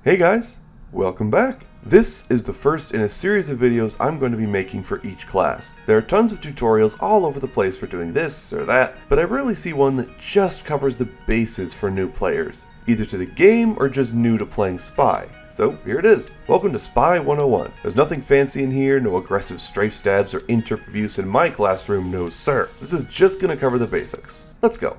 Hey guys, welcome back. This is the first in a series of videos I'm going to be making for each class. There are tons of tutorials all over the place for doing this or that, but I rarely see one that just covers the bases for new players, either to the game or just new to playing Spy. So here it is. Welcome to Spy 101. There's nothing fancy in here, no aggressive strafe stabs or interp abuse in my classroom, no sir. This is just going to cover the basics. Let's go.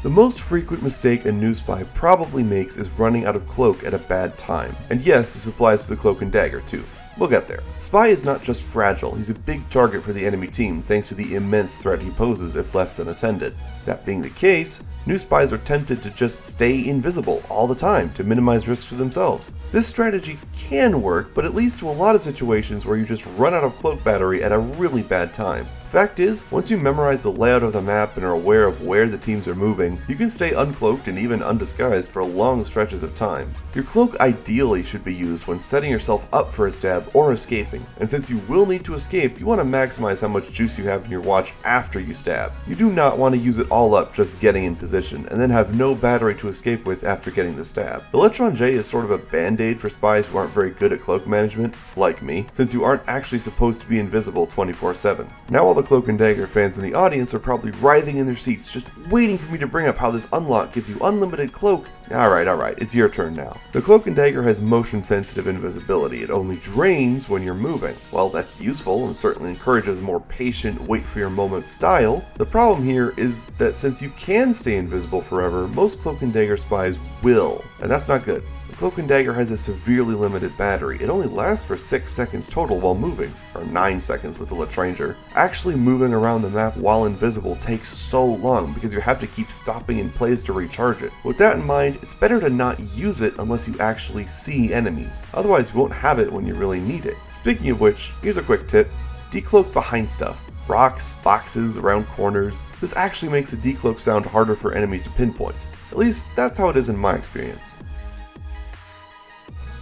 The most frequent mistake a new spy probably makes is running out of cloak at a bad time. And yes, this applies to the cloak and dagger too. We'll get there. Spy is not just fragile, he's a big target for the enemy team thanks to the immense threat he poses if left unattended. That being the case, new spies are tempted to just stay invisible all the time to minimize risk to themselves. This strategy can work, but it leads to a lot of situations where you just run out of cloak battery at a really bad time. Fact is, once you memorize the layout of the map and are aware of where the teams are moving, you can stay uncloaked and even undisguised for long stretches of time. Your cloak ideally should be used when setting yourself up for a stab or escaping, and since you will need to escape, you want to maximize how much juice you have in your watch after you stab. You do not want to use it all up just getting in position, and then have no battery to escape with after getting the stab. The Electron J is sort of a band-aid for spies who aren't very good at cloak management, like me, since you aren't actually supposed to be invisible 24/7. Now all the Cloak and Dagger fans in the audience are probably writhing in their seats, just waiting for me to bring up how this unlock gives you unlimited cloak. Alright, it's your turn now. The Cloak and Dagger has motion-sensitive invisibility. It only drains when you're moving. While that's useful and certainly encourages a more patient, wait-for-your-moment style, the problem here is that since you can stay invisible forever, most Cloak and Dagger spies will, and that's not good. The Cloak and Dagger has a severely limited battery. It only lasts for 6 seconds total while moving, or 9 seconds with the Latranger. Actually moving around the map while invisible takes so long because you have to keep stopping in place to recharge it. With that in mind, it's better to not use it unless you actually see enemies. Otherwise you won't have it when you really need it. Speaking of which, here's a quick tip. Decloak behind stuff. Rocks, boxes, around corners. This actually makes the decloak sound harder for enemies to pinpoint. At least, that's how it is in my experience.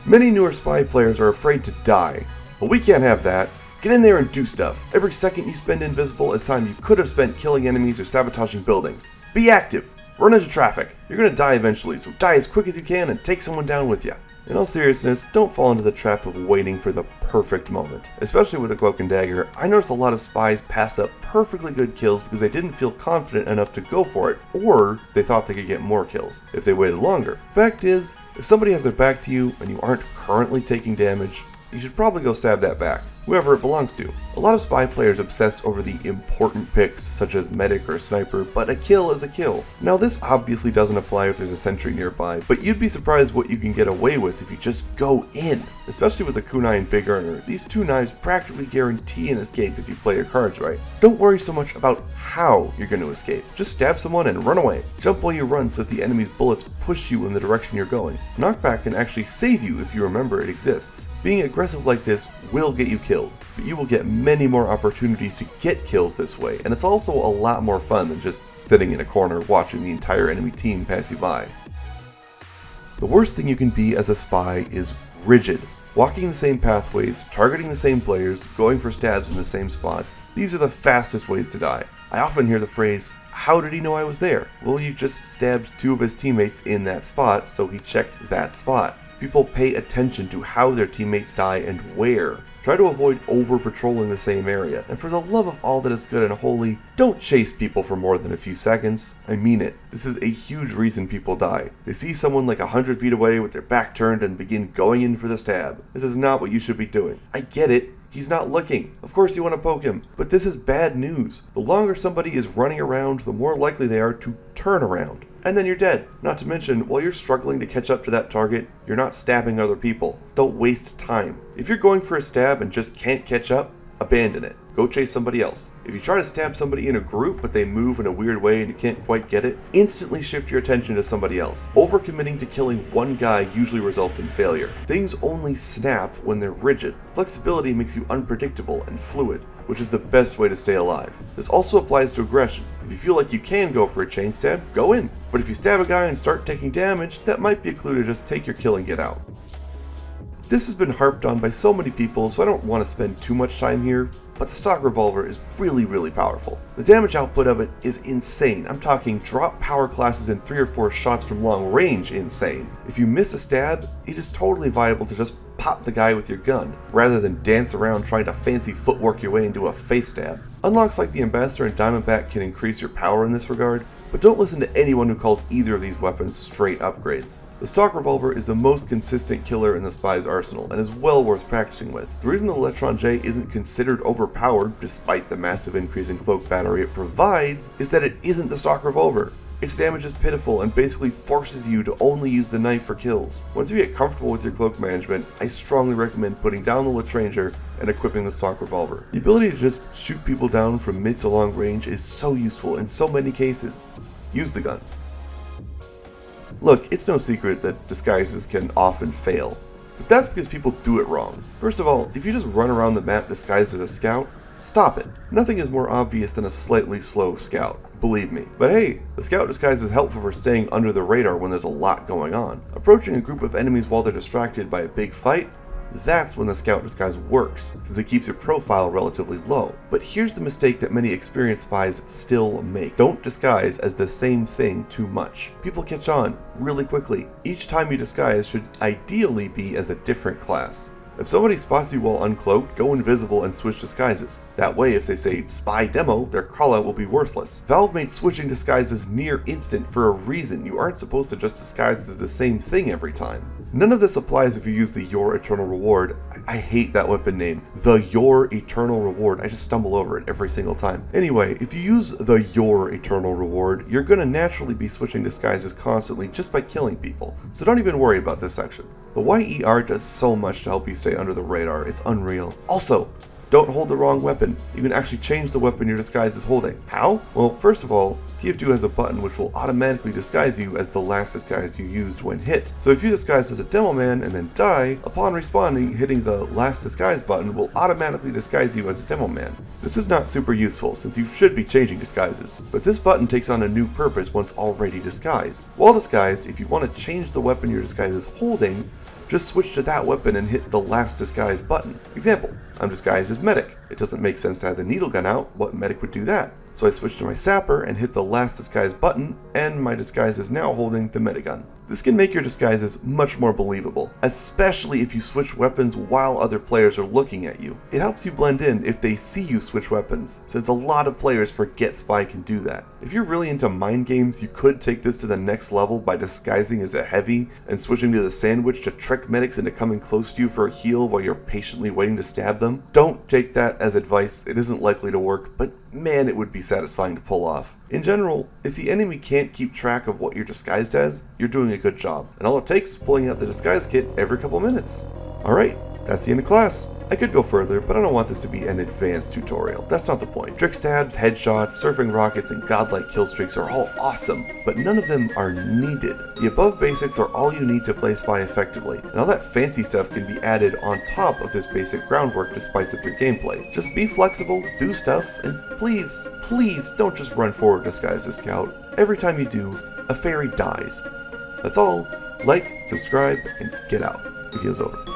Many newer spy players are afraid to die, but we can't have that. Get in there and do stuff. Every second you spend invisible is time you could have spent killing enemies or sabotaging buildings. Be active. Run into traffic. You're gonna die eventually, so die as quick as you can and take someone down with you. In all seriousness, don't fall into the trap of waiting for the perfect moment. Especially with the Cloak and Dagger, I noticed a lot of spies pass up perfectly good kills because they didn't feel confident enough to go for it, or they thought they could get more kills if they waited longer. Fact is, if somebody has their back to you and you aren't currently taking damage, you should probably go stab that back, whoever it belongs to. A lot of spy players obsess over the important picks such as medic or sniper, but a kill is a kill. Now this obviously doesn't apply if there's a sentry nearby, but you'd be surprised what you can get away with if you just go in. Especially with the kunai and big earner, these two knives practically guarantee an escape if you play your cards right. Don't worry so much about how you're going to escape. Just stab someone and run away. Jump while you run so that the enemy's bullets push you in the direction you're going. Knockback can actually save you if you remember it exists. Being aggressive like this will get you killed, but you will get many more opportunities to get kills this way, and it's also a lot more fun than just sitting in a corner watching the entire enemy team pass you by. The worst thing you can be as a spy is rigid. Walking the same pathways, targeting the same players, going for stabs in the same spots. These are the fastest ways to die. I often hear the phrase, "How did he know I was there?" Well, you just stabbed 2 of his teammates in that spot, so he checked that spot. People pay attention to how their teammates die and where. Try to avoid over-patrolling the same area, and for the love of all that is good and holy, don't chase people for more than a few seconds. I mean it. This is a huge reason people die. They see someone like 100 feet away with their back turned and begin going in for the stab. This is not what you should be doing. I get it. He's not looking. Of course you want to poke him, but this is bad news. The longer somebody is running around, the more likely they are to turn around. And then you're dead. Not to mention, while you're struggling to catch up to that target, you're not stabbing other people. Don't waste time. If you're going for a stab and just can't catch up, abandon it. Go chase somebody else. If you try to stab somebody in a group but they move in a weird way and you can't quite get it, instantly shift your attention to somebody else. Overcommitting to killing one guy usually results in failure. Things only snap when they're rigid. Flexibility makes you unpredictable and fluid, which is the best way to stay alive. This also applies to aggression. If you feel like you can go for a chain stab, go in. But if you stab a guy and start taking damage, that might be a clue to just take your kill and get out. This has been harped on by so many people, so I don't want to spend too much time here, but the stock revolver is really powerful. The damage output of it is insane. I'm talking drop power classes in 3 or 4 shots from long range insane. If you miss a stab, it is totally viable to just pop the guy with your gun, rather than dance around trying to fancy footwork your way into a face stab. Unlocks like the Ambassador and Diamondback can increase your power in this regard, but don't listen to anyone who calls either of these weapons straight upgrades. The stock revolver is the most consistent killer in the Spy's arsenal, and is well worth practicing with. The reason the Electron J isn't considered overpowered, despite the massive increase in cloak battery it provides, is that it isn't the stock revolver. Its damage is pitiful and basically forces you to only use the knife for kills. Once you get comfortable with your cloak management, I strongly recommend putting down the Latranger and equipping the stock revolver. The ability to just shoot people down from mid to long range is so useful in so many cases. Use the gun. Look, it's no secret that disguises can often fail, but that's because people do it wrong. First of all, if you just run around the map disguised as a scout, stop it. Nothing is more obvious than a slightly slow scout, believe me. But hey, the scout disguise is helpful for staying under the radar when there's a lot going on. Approaching a group of enemies while they're distracted by a big fight, that's when the scout disguise works, since it keeps your profile relatively low. But here's the mistake that many experienced spies still make. Don't disguise as the same thing too much. People catch on really quickly. Each time you disguise should ideally be as a different class. If somebody spots you while uncloaked, go invisible and switch disguises. That way, if they say spy demo, their callout will be worthless. Valve made switching disguises near instant for a reason. You aren't supposed to just disguise as the same thing every time. None of this applies if you use the Your Eternal Reward. I hate that weapon name. The Your Eternal Reward. I just stumble over it every single time. Anyway, if you use the Your Eternal Reward, you're gonna naturally be switching disguises constantly just by killing people. So don't even worry about this section. The YER does so much to help you stay under the radar, it's unreal. Also, don't hold the wrong weapon. You can actually change the weapon your disguise is holding. How? Well, first of all, TF2 has a button which will automatically disguise you as the last disguise you used when hit. So if you disguise as a demo man and then die, upon respawning, hitting the last disguise button will automatically disguise you as a demo man. This is not super useful since you should be changing disguises, but this button takes on a new purpose once already disguised. While disguised, if you want to change the weapon your disguise is holding, just switch to that weapon and hit the last disguise button. Example, I'm disguised as medic. It doesn't make sense to have the needle gun out. What medic would do that? So I switch to my sapper and hit the last disguise button, and my disguise is now holding the medigun. This can make your disguises much more believable, especially if you switch weapons while other players are looking at you. It helps you blend in if they see you switch weapons, since a lot of players forget Spy can do that. If you're really into mind games, you could take this to the next level by disguising as a heavy and switching to the sandwich to trick medics into coming close to you for a heal while you're patiently waiting to stab them. Don't take that as advice, it isn't likely to work, but man, it would be satisfying to pull off. In general, if the enemy can't keep track of what you're disguised as, you're doing a good job, and all it takes is pulling out the disguise kit every couple minutes. Alright, that's the end of class. I could go further, but I don't want this to be an advanced tutorial. That's not the point. Trick stabs, headshots, surfing rockets, and godlike kill streaks are all awesome, but none of them are needed. The above basics are all you need to play Spy effectively, and all that fancy stuff can be added on top of this basic groundwork to spice up your gameplay. Just be flexible, do stuff, and please don't just run forward disguised as Scout. Every time you do, a fairy dies. That's all. Like, subscribe, and get out. Video's over.